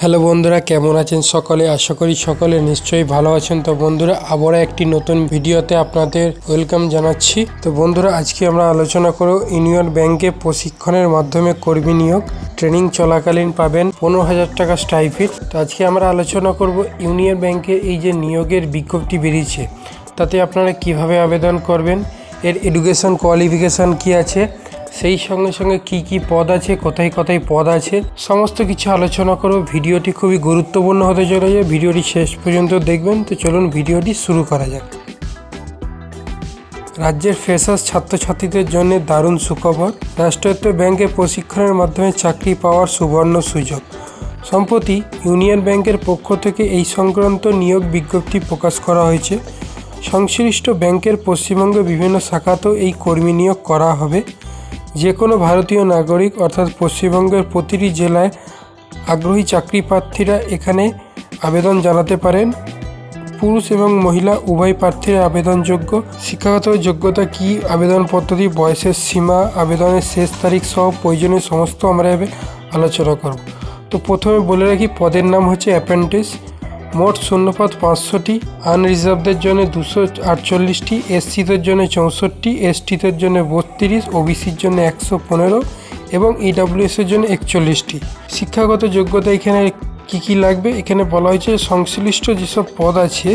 Hello বন্ধুরা, কেমন আছেন সকলে? আশা করি সকলে নিশ্চয়ই ভালো আছেন। তো বন্ধুরা, আবারও একটি নতুন ভিডিওতে আপনাদের ওয়েলকাম জানাচ্ছি। তো বন্ধুরা, আজকে আমরা আলোচনা করব ইউনিয়ন ব্যাংকে প্রশিক্ষণের মাধ্যমে কর্মী নিয়োগ। ট্রেনিং চলাকালীন পাবেন 15,000 টাকা স্টাইপেন্ড। তো আজকে আমরা আলোচনা করব ইউনিয়ন ব্যাংকে এই যে নিয়োগের বিজ্ঞপ্তি বেরিয়েছে, তাতে আপনারা কিভাবে আবেদন করবেন, এর এডুকেশন কোয়ালিফিকেশান কি আছে, সেই সঙ্গে সঙ্গে কি কি পদ আছে, কোথায় কোথায় পদ আছে, সমস্ত কিছু আলোচনা করব। ভিডিওটি খুবই গুরুত্বপূর্ণ হতে চলেছে, ভিডিওটি শেষ পর্যন্ত দেখবেন। তো চলুন ভিডিওটি শুরু করা যাক। রাজ্যের ফ্রেশার্স ছাত্রছাত্রীদের জন্য দারুণ সুখবর। রাষ্ট্রায়ত্ত ব্যাংকে প্রশিক্ষণের মাধ্যমে চাকরি পাওয়ার সুবর্ণ সুযোগ। সম্প্রতি ইউনিয়ন ব্যাংকের পক্ষ থেকে এই সংক্রান্ত নিয়োগ বিজ্ঞপ্তি প্রকাশ করা হয়েছে। সংশ্লিষ্ট ব্যাংকের পশ্চিমবঙ্গের বিভিন্ন শাখাতেও এই কর্মী নিয়োগ করা হবে। যে কোনো ভারতীয় নাগরিক অর্থাৎ পশ্চিমবঙ্গের প্রতিটি জেলায় আগ্রহী চাকরি প্রার্থীরা এখানে আবেদন জানাতে পারেন। পুরুষ এবং মহিলা উভয় প্রার্থীরা আবেদনযোগ্য। শিক্ষাগত যোগ্যতা কী, আবেদন পদ্ধতি, বয়সের সীমা, আবেদনের শেষ তারিখ সহ প্রয়োজনীয় সমস্ত আমরা আলোচনা করব। তো প্রথমে বলে রাখি, পদের নাম হচ্ছে অ্যাপ্রেন্টিস। মোট শূন্যপদ 500টি, আনরিজার্ভদের জন্য 248টি, এসসিদের জন্য 64, এসটিদের জন্য 32, ওবিসির জন্য 115 এবং ইডাব্লিউএসের জন্য 41টি। শিক্ষাগত যোগ্যতা এখানে কি লাগবে, এখানে বলা হয়েছে সংশ্লিষ্ট যেসব পদ আছে,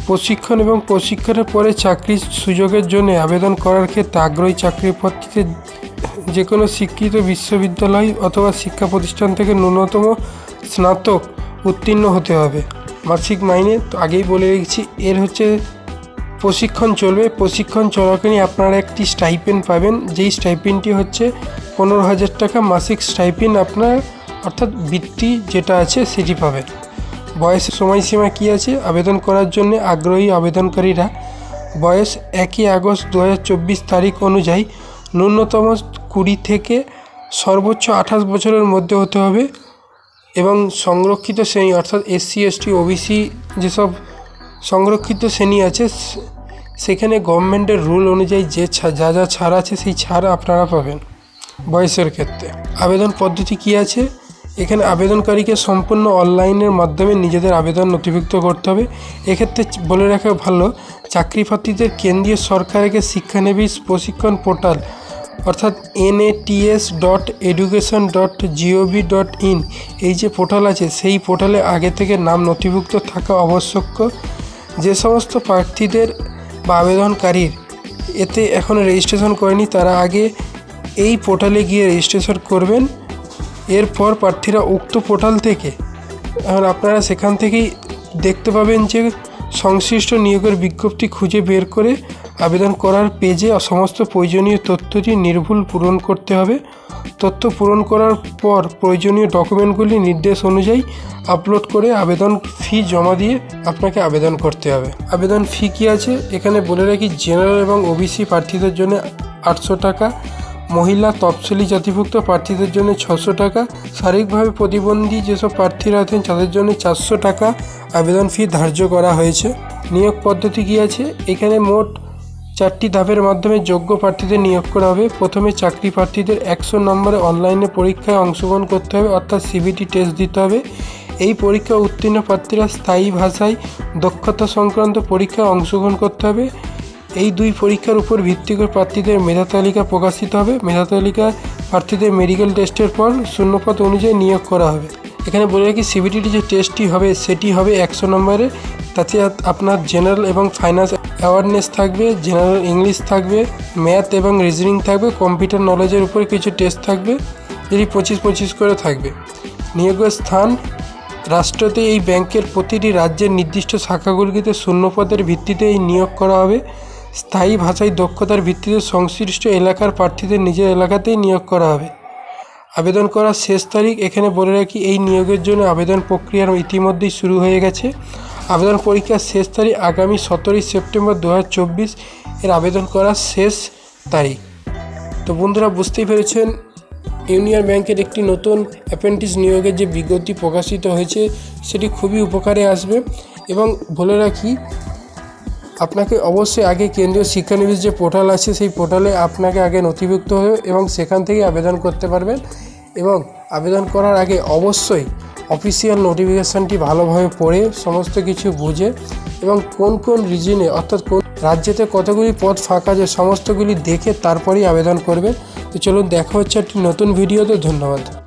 প্রশিক্ষণ এবং প্রশিক্ষণের পরে চাকরির সুযোগের জন্য আবেদন করার ক্ষেত্রে আগ্রহী চাকরি প্রার্থীদের যে কোনো স্বীকৃত বিশ্ববিদ্যালয় অথবা শিক্ষা প্রতিষ্ঠান থেকে ন্যূনতম স্নাতক উত্তীর্ণ হতে হবে। মাসিক মাইনে তো আগেই বলে রেখেছি, এর হচ্ছে প্রশিক্ষণ চলবে। প্রশিক্ষণ চলাকালীন আপনারা একটি স্টাইপেন্ড পাবেন, যেই স্টাইপেন্ডটি হচ্ছে 15,000 টাকা মাসিক স্টাইপেন্ড আপনার, অর্থাৎ বৃত্তি যেটা আছে সেটি পাবেন। বয়সের সময়সীমা কী আছে, আবেদন করার জন্য আগ্রহী আবেদনকারীরা বয়স 1 আগস্ট 2024 তারিখ অনুযায়ী ন্যূনতম 20 থেকে সর্বোচ্চ 28 বছরের মধ্যে হতে হবে এবং সংরক্ষিত শ্রেণী অর্থাৎ এসসি, এসটি, ওবিসি যেসব সংরক্ষিত শ্রেণী আছে সেখানে গভর্নমেন্টের রুল অনুযায়ী যা যা ছাড় আছে সেই ছাড় আপনারা পাবেন বয়সের ক্ষেত্রে। আবেদন পদ্ধতি কি আছে, এখানে আবেদনকারীকে সম্পূর্ণ অনলাইনের মাধ্যমে নিজেদের আবেদন নথিভুক্ত করতে হবে। এক্ষেত্রে বলে রাখা ভালো, চাকরি প্রার্থীদের কেন্দ্রীয় সরকারের শিক্ষানবিশ প্রশিক্ষণ পোর্টাল অর্থাৎ nats.education.gov.in এই যে পোর্টাল আছে, সেই পোর্টালে আগে থেকে নাম নথিভুক্ত থাকা আবশ্যক। যে সমস্ত প্রার্থীদের বা আবেদনকারীর এতে এখন রেজিস্ট্রেশন করেনি, তারা আগে এই পোর্টালে গিয়ে রেজিস্ট্রেশন করবেন। এরপর প্রার্থীরা উক্ত পোর্টাল থেকে আপনারা সেখান থেকেই দেখতে পাবেন যে সংশ্লিষ্ট নিয়োগের বিজ্ঞপ্তি খুঁজে বের করে আবেদন করার পেজে সমস্ত প্রয়োজনীয় তথ্যটি নির্ভুল পূরণ করতে হবে। তথ্য পূরণ করার পর প্রয়োজনীয় ডকুমেন্টগুলি নির্দেশ অনুযায়ী আপলোড করে আবেদন ফি জমা দিয়ে আপনাকে আবেদন করতে হবে। আবেদন ফি কী আছে এখানে বলে রাখি, জেনারেল এবং ওবিসি প্রার্থীদের জন্য 800 টাকা, মহিলা তফসিলি জাতিভুক্ত প্রার্থীদের জন্য 600 টাকা, শারীরিকভাবে প্রতিবন্ধী যেসব প্রার্থীরা আছেন তাদের জন্য 400 টাকা আবেদন ফি ধার্য করা হয়েছে। নিয়োগ পদ্ধতি কী আছে, এখানে মোট 4টি ধাপের মাধ্যমে যোগ্য প্রার্থীদের নিয়োগ করা হবে। প্রথমে চাকরি প্রার্থীদের 100 নম্বরে অনলাইনে পরীক্ষায় অংশগ্রহণ করতে হবে, অর্থাৎ সিবিটি টেস্ট দিতে হবে। এই পরীক্ষা উত্তীর্ণ প্রার্থীরা স্থায়ী ভাষায় দক্ষতা সংক্রান্ত পরীক্ষায় অংশগ্রহণ করতে হবে। এই 2 পরীক্ষার উপর ভিত্তি করে প্রার্থীদের মেধা তালিকা প্রকাশিত হবে। মেধা তালিকা প্রার্থীদের মেডিকেল টেস্টের পর শূন্যপদ অনুযায়ী নিয়োগ করা হবে। এখানে বলে রাখি, সিবিটিটি যে টেস্টটি হবে সেটি হবে 100 নম্বরে। তাতে আপনার জেনারেল এবং ফাইন্যান্স অ্যাওয়ারনেস থাকবে, জেনারেল ইংলিশ থাকবে, ম্যাথ এবং রিজনিং থাকবে, কম্পিউটার নলেজের উপরে কিছু টেস্ট থাকবে, যেটি 25-25 করে থাকবে। নিয়োগের স্থান, রাষ্ট্রতে এই ব্যাংকের প্রতিটি রাজ্যের নির্দিষ্ট শাখাগুলিতে শূন্যপদের ভিত্তিতে এই নিয়োগ করা হবে। স্থায়ী ভাষায় দক্ষতার ভিত্তিতে সংশ্লিষ্ট এলাকার প্রার্থীদের নিজের এলাকাতেই নিয়োগ করা হবে। আবেদন করার শেষ তারিখ, এখানে বলে রাখি এই নিয়োগের জন্য আবেদন প্রক্রিয়া ইতিমধ্যেই শুরু হয়ে গেছে। আবেদন পরীক্ষার শেষ তারিখ আগামী 17 সেপ্টেম্বর 2024 এর আবেদন করার শেষ তারিখ। তো বন্ধুরা, বুঝতেই পেরেছেন ইউনিয়ন ব্যাংকের একটি নতুন অ্যাপ্রেন্টিস নিয়োগের যে বিজ্ঞপ্তি প্রকাশিত হয়েছে সেটি খুবই উপকারে আসবে। এবং বলে রাখি, আপনাকে অবশ্যই আগে কেন্দ্রীয় শিক্ষানবিশ যে পোর্টাল আছে সেই পোর্টালে আপনাকে আগে নথিভুক্ত হবে এবং সেখান থেকে আবেদন করতে পারবেন। এবং আবেদন করার আগে অবশ্যই অফিসিয়াল নোটিফিকেশানটি ভালোভাবে পড়ে সমস্ত কিছু বুঝে এবং কোন কোন রিজনে অর্থাৎ কোন রাজ্যেতে কতগুলি পদ ফাঁকা আছে সমস্তগুলি দেখে তারপরেই আবেদন করবে। তো চলুন দেখা হচ্ছে একটি নতুন ভিডিওতে। ধন্যবাদ।